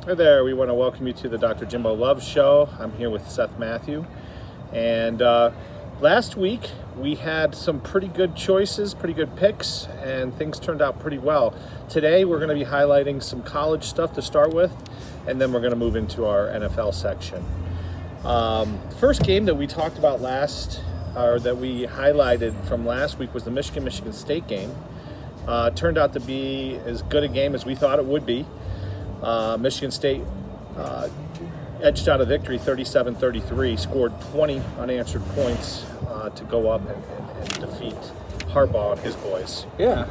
Hi there, we want to welcome you to the Dr. Jimbo Love Show. I'm here with Seth Matthew. And last week we had some pretty good choices, pretty good picks, and things turned out pretty well. Today we're going to be highlighting some college stuff to start with, and then we're going to move into our NFL section. First game that we talked about that we highlighted from last week was the Michigan State game. Turned out to be as good a game as we thought it would be. Michigan State edged out a victory 37-33, scored 20 unanswered points to go up and defeat Harbaugh and his boys. Yeah,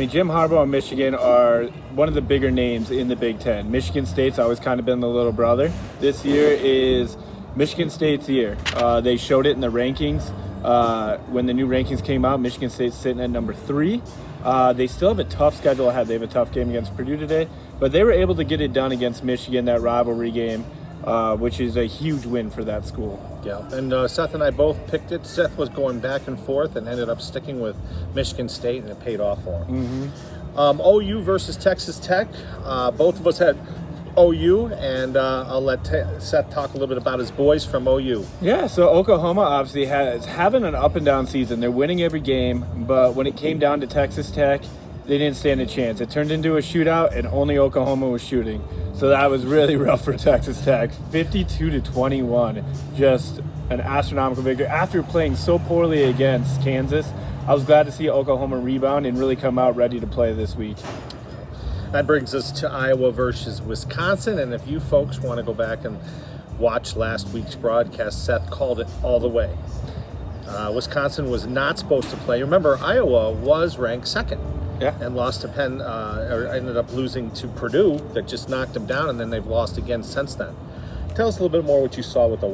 Jim Harbaugh and Michigan are one of the bigger names in the Big Ten. Michigan State's always kind of been the little brother. This year is Michigan State's year. They showed it in the rankings. When the new rankings came out, Michigan State's sitting at number 3. They still have a tough schedule ahead. They have a tough game against Purdue today, but they were able to get it done against Michigan, that rivalry game, which is a huge win for that school. Yeah, and Seth and I both picked it. Seth was going back and forth and ended up sticking with Michigan State, and it paid off for him. OU versus Texas Tech. Both of us had OU, and I'll let Seth talk a little bit about his boys from OU. Yeah, so Oklahoma obviously is having an up and down season. They're winning every game, but when it came down to Texas Tech, they didn't stand a chance. It turned into a shootout, and only Oklahoma was shooting. So that was really rough for Texas Tech. 52-21, just an astronomical victory. After playing so poorly against Kansas, I was glad to see Oklahoma rebound and really come out ready to play this week. That brings us to Iowa versus Wisconsin, and if you folks want to go back and watch last week's broadcast, Seth called it all the way. Wisconsin was not supposed to play. Remember, Iowa was ranked second and lost to Penn, or ended up losing to Purdue that just knocked them down, and then they've lost again since then. Tell us a little bit more what you saw with the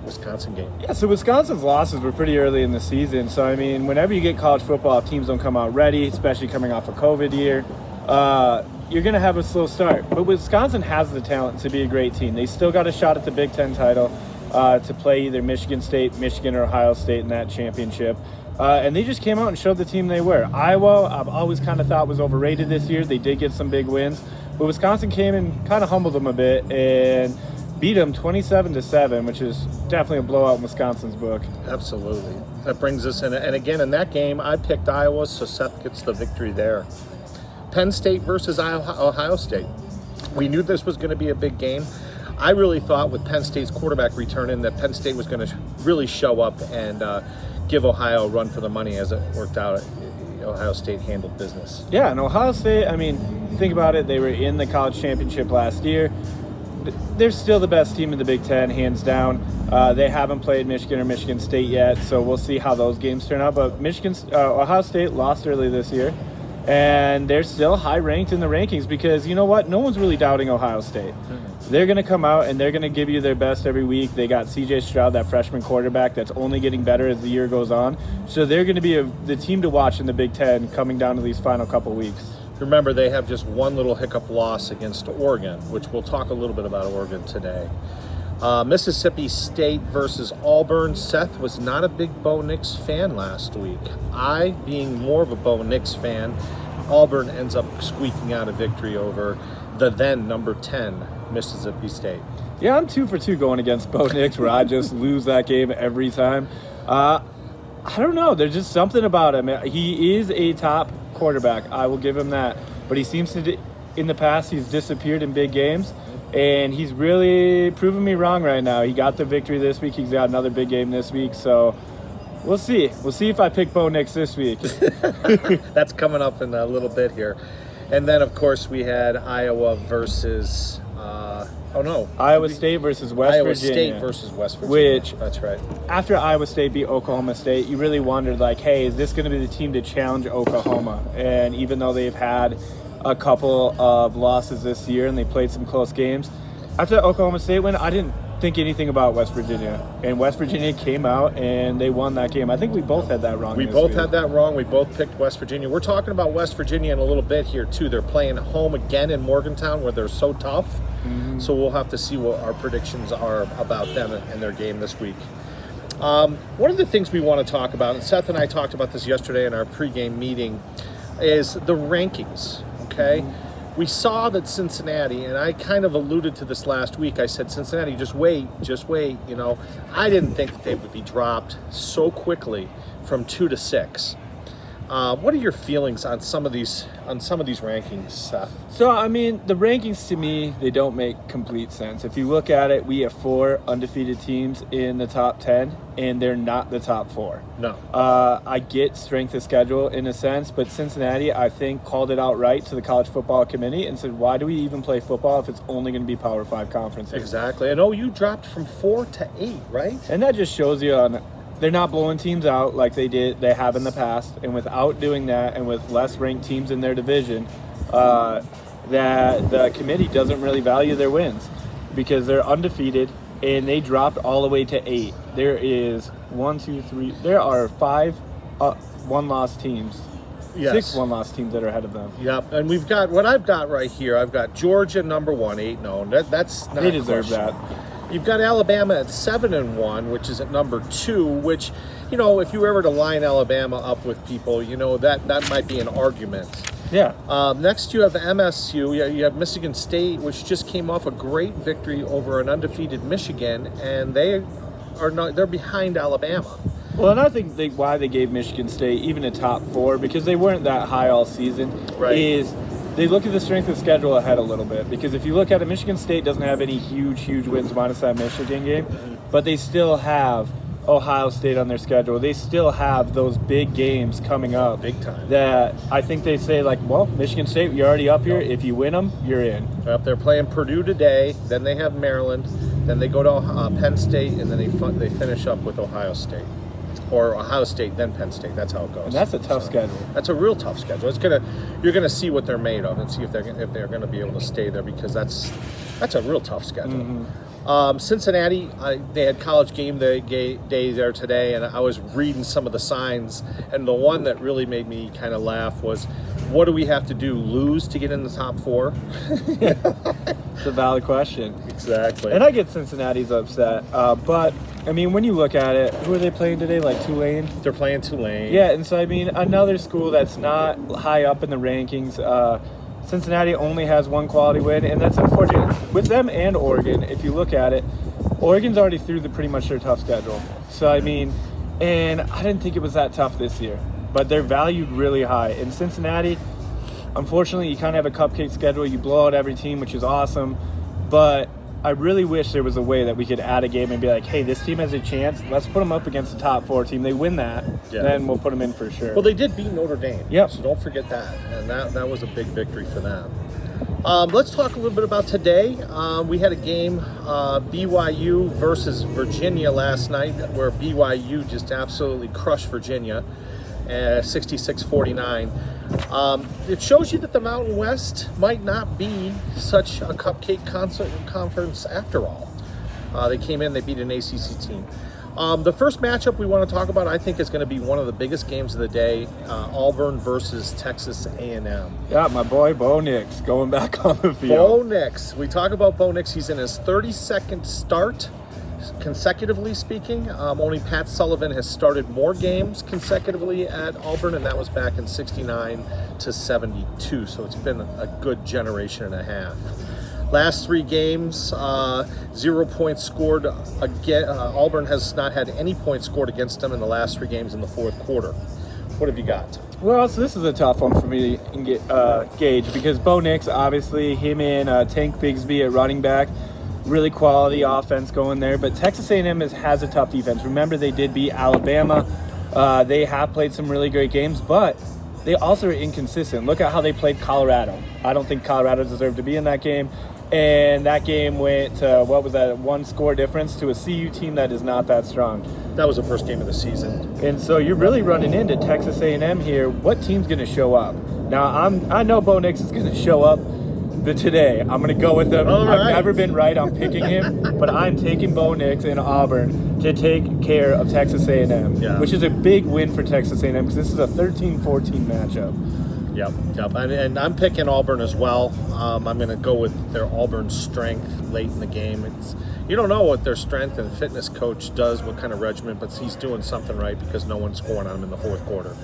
Wisconsin game. Yeah, so Wisconsin's losses were pretty early in the season. So, whenever you get college football, if teams don't come out ready, especially coming off a COVID year, you're going to have a slow start. But Wisconsin has the talent to be a great team. They still got a shot at the Big Ten title to play either Michigan State, Michigan, or Ohio State in that championship. And they just came out and showed the team they were. Iowa, I've always kind of thought was overrated this year. They did get some big wins. But Wisconsin came and kind of humbled them a bit and beat them 27-7, which is definitely a blowout in Wisconsin's book. Absolutely. That brings us in. And again, in that game, I picked Iowa, so Seth gets the victory there. Penn State versus Ohio State. We knew this was going to be a big game. I really thought with Penn State's quarterback returning that Penn State was going to really show up and give Ohio a run for the money. As it worked out, Ohio State handled business. Yeah, and Ohio State, think about it. They were in the college championship last year. They're still the best team in the Big Ten, hands down. They haven't played Michigan or Michigan State yet, so we'll see how those games turn out. But Ohio State lost early this year. And they're still high ranked in the rankings because you know what? No one's really doubting Ohio State. They're going to come out and they're going to give you their best every week. They got C.J. Stroud, that freshman quarterback that's only getting better as the year goes on. So they're going to be the team to watch in the Big Ten coming down to these final couple weeks. Remember, they have just one little hiccup loss against Oregon, which we'll talk a little bit about Oregon today. Mississippi State versus Auburn. Seth was not a big Bo Nix fan last week. I, being more of a Bo Nix fan, Auburn ends up squeaking out a victory over the then number 10 Mississippi State. Yeah, I'm 2 for 2 going against Bo Nix, where I just lose that game every time. I don't know. There's just something about him. He is a top quarterback. I will give him that. But he seems to, in the past, he's disappeared in big games. And he's really proving me wrong right now. He got the victory this week. He's got another big game this week. So we'll see. We'll see if I pick Bo Nix this week. That's coming up in a little bit here. And then, of course, we had Iowa versus Iowa State versus West Virginia. Iowa State versus West Virginia. Which, that's right. After Iowa State beat Oklahoma State, you really wondered, hey, is this going to be the team to challenge Oklahoma? And even though they've had a couple of losses this year and they played some close games, after the Oklahoma State win, I didn't think anything about West Virginia. And West Virginia came out and they won that game. I think we both had that wrong. We both had that wrong. We both picked West Virginia. We're talking about West Virginia in a little bit here, too. They're playing at home again in Morgantown where they're so tough. So we'll have to see what our predictions are about them and their game this week. One of the things we want to talk about, and Seth and I talked about this yesterday in our pregame meeting, is the rankings, okay? we saw that Cincinnati, and I kind of alluded to this last week. I said, Cincinnati, just wait. You know, I didn't think that they would be dropped so quickly from 2 to 6. What are your feelings on some of these rankings, Seth? So, I mean, the rankings to me, they don't make complete sense. If you look at it, we have 4 undefeated teams in the top 10, and they're not the top 4. No. I get strength of schedule in a sense, but Cincinnati, I think, called it outright to the College Football Committee and said, why do we even play football if it's only going to be Power 5 conferences? Exactly. And OU dropped from 4 to 8, right? And that just shows you on... They're not blowing teams out like they have in the past, and without doing that, and with less ranked teams in their division, that the committee doesn't really value their wins because they're undefeated and they dropped all the way to 8. There is 1, 2, 3. There are 5 one-loss teams. Yes. 6 one-loss teams that are ahead of them. Yep, and we've got what I've got right here. I've got Georgia number 1, 8-0. That's not They deserve that. You've got Alabama at 7-1, which is at number 2. Which, you know, if you were ever to line Alabama up with people, you know that might be an argument. Yeah. Next, you have MSU. You have Michigan State, which just came off a great victory over an undefeated Michigan, and they're behind Alabama. Well, and I think why they gave Michigan State even a top 4, because they weren't that high all season, Right. is they look at the strength of schedule ahead a little bit. Because if you look at it, Michigan State doesn't have any huge wins minus that Michigan game, but they still have Ohio State on their schedule. They still have those big games coming up. Big time. That I think they say, like, well, Michigan State, you're already up here. If you win them, you're in. Yep, they're playing Purdue today. Then they have Maryland. Then they go to Penn State, and then they finish up with Ohio State. Or Ohio State, then Penn State. That's how it goes. And that's a tough schedule. That's a real tough schedule. You're gonna see what they're made of and see if they're gonna be able to stay there, because that's a real tough schedule. Mm-hmm. Cincinnati, they had college game day there today, and I was reading some of the signs, and the one that really made me kind of laugh was, what do we have to do? Lose to get in the top 4? It's a valid question. Exactly. And I get Cincinnati's upset, but I mean, when you look at it, who are they playing today? Like Tulane? They're playing Tulane. Yeah, and so I mean, another school that's not high up in the rankings. Cincinnati only has 1 quality win, and that's unfortunate. With them and Oregon, if you look at it, Oregon's already through pretty much their tough schedule. So I mean, and I didn't think it was that tough this year, but they're valued really high. In Cincinnati, unfortunately, you kind of have a cupcake schedule. You blow out every team, which is awesome, but I really wish there was a way that we could add a game and be like, hey, this team has a chance. Let's put them up against the top 4 team. They win that, then we'll put them in for sure. Well, they did beat Notre Dame. Yep. So don't forget that. And that was a big victory for them. Let's talk a little bit about today. We had a game, BYU versus Virginia last night, where BYU just absolutely crushed Virginia, 66-49. It shows you that the Mountain West might not be such a cupcake conference after all. They came in, they beat an ACC team. The first matchup we want to talk about, I think, is going to be one of the biggest games of the day, Auburn versus Texas A&M. Yeah, my boy Bo Nix going back on the field. Bo Nix. We talk about Bo Nix. He's in his 32nd start, consecutively speaking. Only Pat Sullivan has started more games consecutively at Auburn, and that was back in 69 to 72. So it's been a good generation and a half. Last 3 games, 0 points scored. Again, Auburn has not had any points scored against them in the last 3 games in the 4th quarter. What have you got? Well, so this is a tough one for me to gauge, because Bo Nix, obviously, him and Tank Bigsby at running back, really quality offense going there. But Texas A&M has a tough defense. Remember, they did beat Alabama. They have played some really great games, but they also are inconsistent. Look at how they played Colorado. I don't think Colorado deserved to be in that game. And that game went to, 1 score difference to a CU team that is not that strong. That was the first game of the season. And so you're really running into Texas A&M here. What team's going to show up? Now, I know Bo Nix is going to show up today. I'm going to go with him. All right. I've never been right on picking him, but I'm taking Bo Nix in Auburn to take care of Texas A&M, which is a big win for Texas A&M, because this is a 13-14 matchup. Yep. And I'm picking Auburn as well. I'm going to go with their Auburn strength late in the game. You don't know what their strength and fitness coach does, what kind of regimen, but he's doing something right, because no one's scoring on him in the 4th quarter.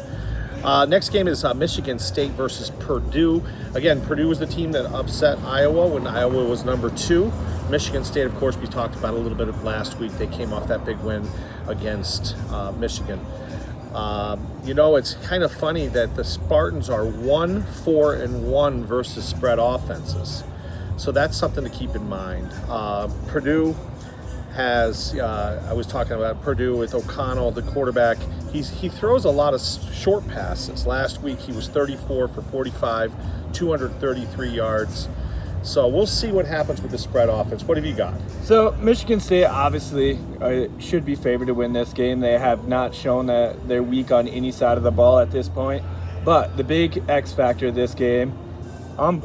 Next game is Michigan State versus Purdue. Again, Purdue was the team that upset Iowa when Iowa was number 2. Michigan State, of course, we talked about a little bit of last week. They came off that big win against Michigan. It's kind of funny that the Spartans are 1-4-1 versus spread offenses. So that's something to keep in mind. Purdue has, I was talking about Purdue with O'Connell, the quarterback. He throws a lot of short passes. Last week he was 34 for 45, 233 yards. So we'll see what happens with the spread offense. What have you got? So Michigan State obviously should be favored to win this game. They have not shown that they're weak on any side of the ball at this point. But the big X factor of this game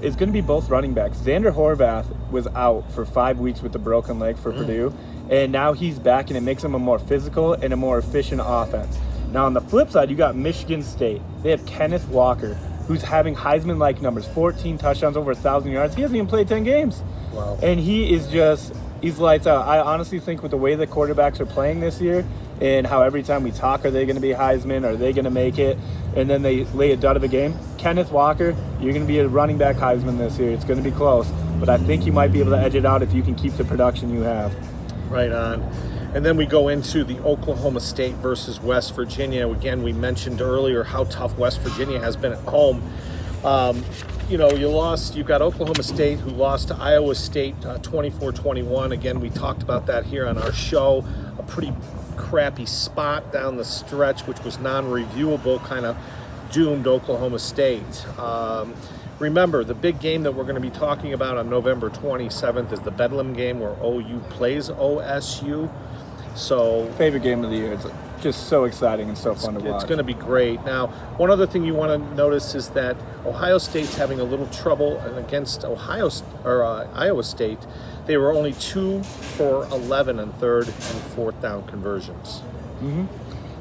is going to be both running backs. Xander Horvath was out for 5 weeks with a broken leg for Purdue, and now he's back, and it makes them a more physical and a more efficient offense. Now on the flip side, you got Michigan State. They have Kenneth Walker, who's having Heisman-like numbers, 14 touchdowns, over 1,000 yards. He hasn't even played 10 games. Wow. And he's lights out. I honestly think with the way the quarterbacks are playing this year and how every time we talk, are they going to be Heisman? Are they going to make it? And then they lay a dud of a game. Kenneth Walker, you're going to be a running back Heisman this year. It's going to be close. But I think you might be able to edge it out if you can keep the production you have. Right on. And then we go into the Oklahoma State versus West Virginia. Again, we mentioned earlier how tough West Virginia has been at home. You've got Oklahoma State, who lost to Iowa State 24-21. Again, we talked about that here on our show. A pretty crappy spot down the stretch, which was non-reviewable, kind of doomed Oklahoma State. Remember, the big game that we're going to be talking about on November 27th is the Bedlam game where OU plays OSU. So favorite game of the year. It's just so exciting and so fun to watch. It's going to be great. Now, one other thing you want to notice is that Ohio State's having a little trouble against Iowa State. They were only 2 for 11 on third and fourth down conversions. Mm-hmm.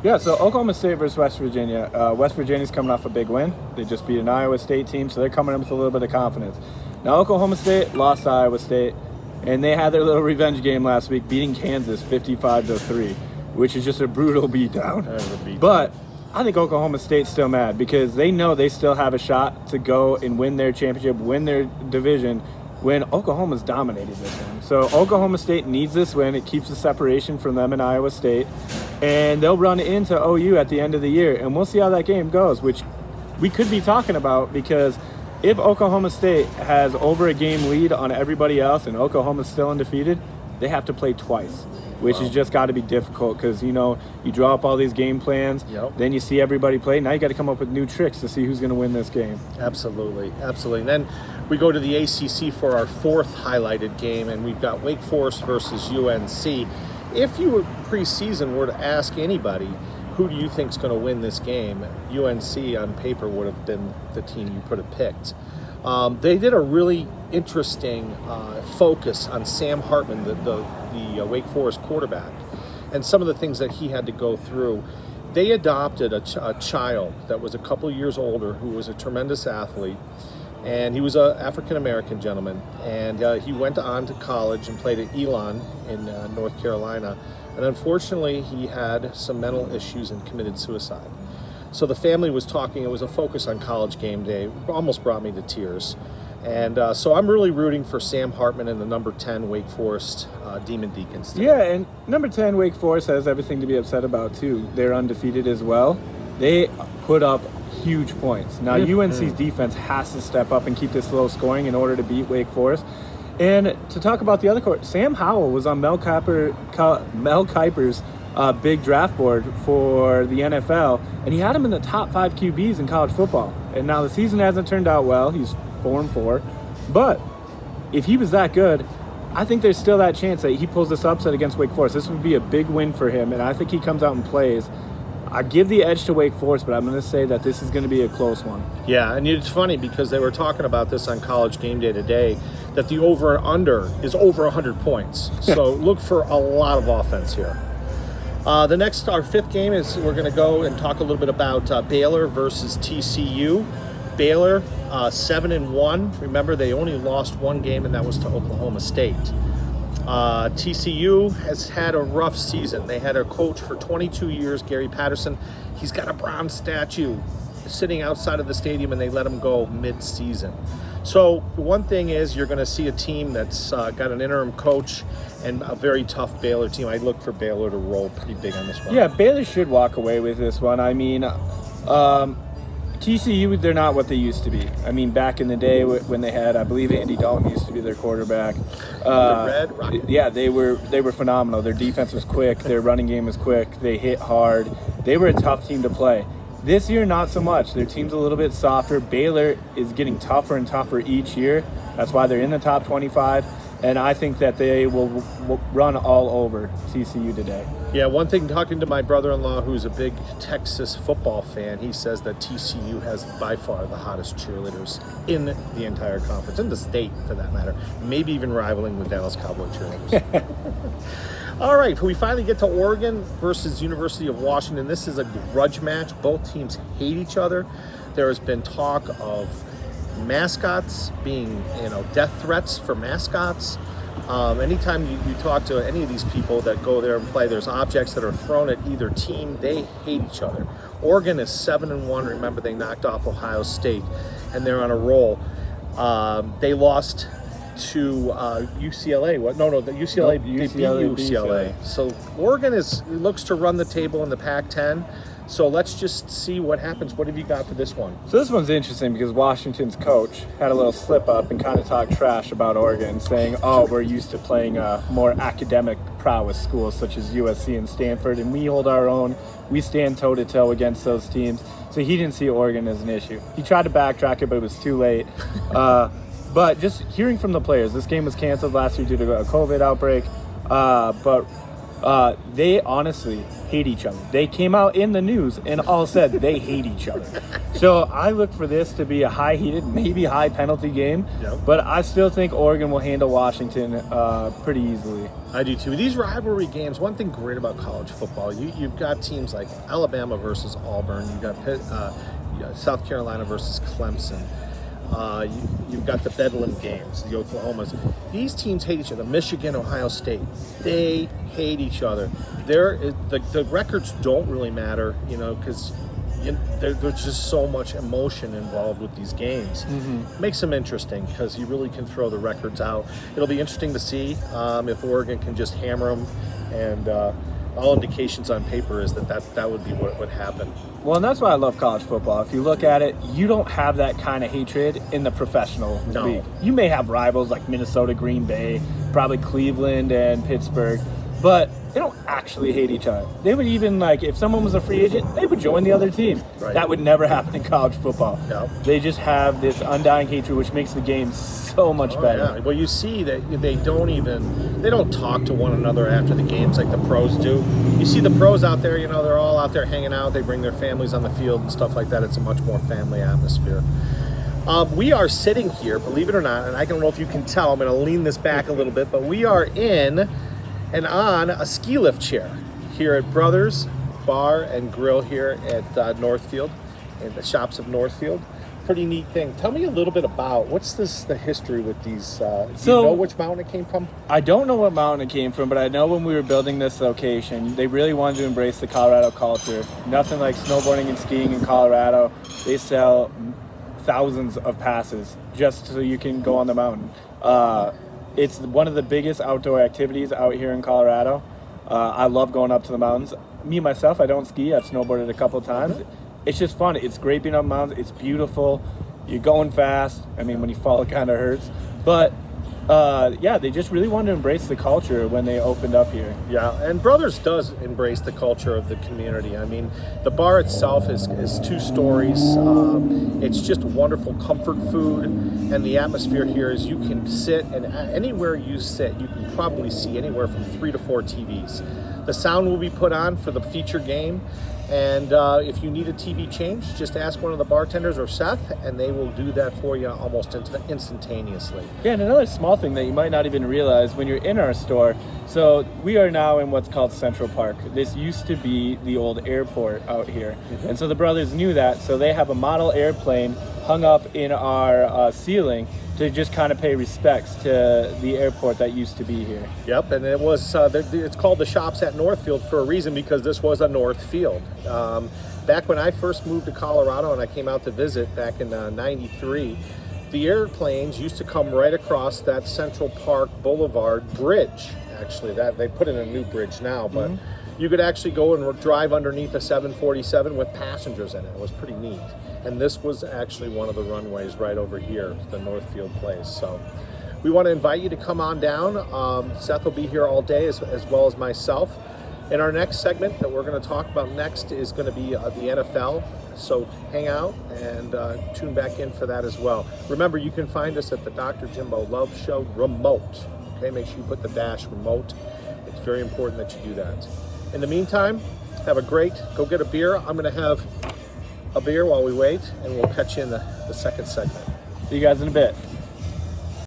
Yeah, so Oklahoma State versus West Virginia. West Virginia's coming off a big win. They just beat an Iowa State team, so they're coming in with a little bit of confidence. Now, Oklahoma State lost to Iowa State, and they had their little revenge game last week, beating Kansas 55-3, which is just a brutal beatdown. But I think Oklahoma State's still mad because they know they still have a shot to go and win their championship, win their division, when Oklahoma's dominated this one. So Oklahoma State needs this win. It keeps the separation from them and Iowa State. And they'll run into OU at the end of the year. And we'll see how that game goes, which we could be talking about, because if Oklahoma State has over a game lead on everybody else and Oklahoma's still undefeated, they have to play twice, which has just got to be difficult because, you draw up all these game plans, then you see everybody play. Now you got to come up with new tricks to see who's going to win this game. Absolutely. And then we go to the ACC for our fourth highlighted game, and we've got Wake Forest versus UNC. If you preseason were to ask anybody, who do you think is going to win this game, UNC on paper would have been the team you could have picked. They did a really interesting focus on Sam Hartman, the Wake Forest quarterback, and some of the things that he had to go through. They adopted a child that was a couple years older who was a tremendous athlete, and he was an African-American gentleman, and he went on to college and played at Elon in North Carolina, and unfortunately he had some mental issues and committed suicide. So the family was talking. It was a focus on College Game Day. It almost brought me to tears. And so I'm really rooting for Sam Hartman and the number 10 Wake Forest Demon Deacons today. Yeah, and number 10 Wake Forest has everything to be upset about too. They're undefeated as well. They put up huge points. Now UNC's defense has to step up and keep this low scoring in order to beat Wake Forest. And to talk about the other court, Sam Howell was on Mel Kiper's big draft board for the NFL, and he had him in the top 5 QBs in college football. And now the season hasn't turned out well. He's 4-4. But if he was that good, I think there's still that chance that he pulls this upset against Wake Forest. This would be a big win for him, and I think he comes out and plays. I give the edge to Wake Forest, but I'm going to say that this is going to be a close one. Yeah, and it's funny because they were talking about this on College Game Day today, that the over and under is over 100 points. So look for a lot of offense here. Our fifth game is we're going to go and talk a little bit about Baylor versus TCU. Baylor, 7-1. Remember, they only lost one game, and that was to Oklahoma State. TCU has had a rough season. They had a coach for 22 years, Gary Patterson. He's got a bronze statue sitting outside of the stadium and they let them go mid-season. So one thing is you're going to see a team that's got an interim coach and a very tough Baylor team. I look for Baylor to roll pretty big on this one. Yeah, Baylor should walk away with this one. I mean, TCU, they're not what they used to be. I mean, back in the day when they had, I believe Andy Dalton used to be their quarterback. The Red Rocket. Yeah, they were phenomenal. Their defense was quick. Their running game was quick. They hit hard. They were a tough team to play. This year, not so much. Their team's a little bit softer. Baylor is getting tougher and tougher each year. That's why they're in the top 25. And I think that they will run all over TCU today. Yeah, one thing, talking to my brother-in-law who's a big Texas football fan, he says that TCU has by far the hottest cheerleaders in the entire conference, in the state for that matter, maybe even rivaling the Dallas Cowboy cheerleaders. All right, we finally get to Oregon versus University of Washington. This is a grudge match. Both teams hate each other. There has been talk of mascots being, death threats for mascots. Anytime you talk to any of these people that go there and play, there's objects that are thrown at either team. They hate each other. Oregon is 7-1. Remember, they knocked off Ohio State, and they're on a roll. They lost to UCLA. The UCLA beat UCLA. So Oregon looks to run the table in the Pac-10. So let's just see what happens. What have you got for this one? So this one's interesting because Washington's coach had a little slip up and kind of talked trash about Oregon, saying, "Oh, we're used to playing more academic prowess schools such as USC and Stanford, and we hold our own. We stand toe to toe against those teams." So he didn't see Oregon as an issue. He tried to backtrack it, but it was too late. But just hearing from the players, this game was canceled last year due to a COVID outbreak. But they honestly hate each other. They came out in the news and all said they hate each other. So I look for this to be a high-heated, maybe high-penalty game. Yep. But I still think Oregon will handle Washington pretty easily. I do too. These rivalry games, one thing great about college football, you've got teams like Alabama versus Auburn. You've got South Carolina versus Clemson. You've got the Bedlam games, the Oklahomas. These teams hate each other. Michigan, Ohio State, they hate each other. The records don't really matter, because there's just so much emotion involved with these games. Mm-hmm. Makes them interesting because you really can throw the records out. It'll be interesting to see if Oregon can just hammer them, and all indications on paper is that would be what would happen. Well, and that's why I love college football. If you look at it, you don't have that kind of hatred in the professional league. You may have rivals like Minnesota, Green Bay, probably Cleveland and Pittsburgh, but they don't actually hate each other. They would even, if someone was a free agent, they would join the other team. Right. That would never happen in college football. No. They just have this undying hatred, which makes the game so much better. Yeah. Well, you see that they don't talk to one another after the games like the pros do. You see the pros out there, they're all out there hanging out. They bring their families on the field and stuff like that. It's a much more family atmosphere. We are sitting here, believe it or not, and I don't know if you can tell, I'm going to lean this back a little bit, but we are in and on a ski lift chair here at Brothers Bar and Grill here at Northfield, in the shops of Northfield. Pretty neat thing. Tell me a little bit about the history with these. Do you know which mountain it came from? I don't know what mountain it came from, but I know when we were building this location, they really wanted to embrace the Colorado culture. Nothing like snowboarding and skiing in Colorado. They sell thousands of passes just so you can go on the mountain. It's one of the biggest outdoor activities out here in Colorado. I love going up to the mountains. Me, myself, I don't ski. I've snowboarded a couple times. Mm-hmm. It's just fun. It's great being up mountains. It's beautiful. You're going fast. I mean, when you fall, it kind of hurts. But, they just really wanted to embrace the culture when they opened up here. Yeah, and Brothers does embrace the culture of the community. I mean, the bar itself is 2 stories. It's just wonderful comfort food, and the atmosphere here is you can sit, and anywhere you sit, you can probably see anywhere from 3 to 4 TVs. The sound will be put on for the feature game, and if you need a TV change, just ask one of the bartenders or Seth, and they will do that for you almost instantaneously. Yeah, and another small thing that you might not even realize when you're in our store, so we are now in what's called Central Park. This used to be the old airport out here, and so the brothers knew that, so they have a model airplane hung up in our ceiling to just kind of pay respects to the airport that used to be here. Yep, and it was it's called the Shops at Northfield for a reason, because this was a North Field. Back when I first moved to Colorado and I came out to visit back in '93, the airplanes used to come right across that Central Park Boulevard bridge. Actually, that they put in a new bridge now, but you could actually go and drive underneath a 747 with passengers in it. It was pretty neat. And this was actually one of the runways right over here, the Northfield Place. So we want to invite you to come on down. Seth will be here all day as well as myself. And our next segment that we're going to talk about next is going to be the NFL. So hang out and tune back in for that as well. Remember, you can find us at the Dr. Jimbo Love Show remote. Okay, make sure you put the dash remote. It's very important that you do that. In the meantime, have a great, go get a beer. I'm going to have a beer while we wait, and we'll catch you in the second segment. See you guys in a bit.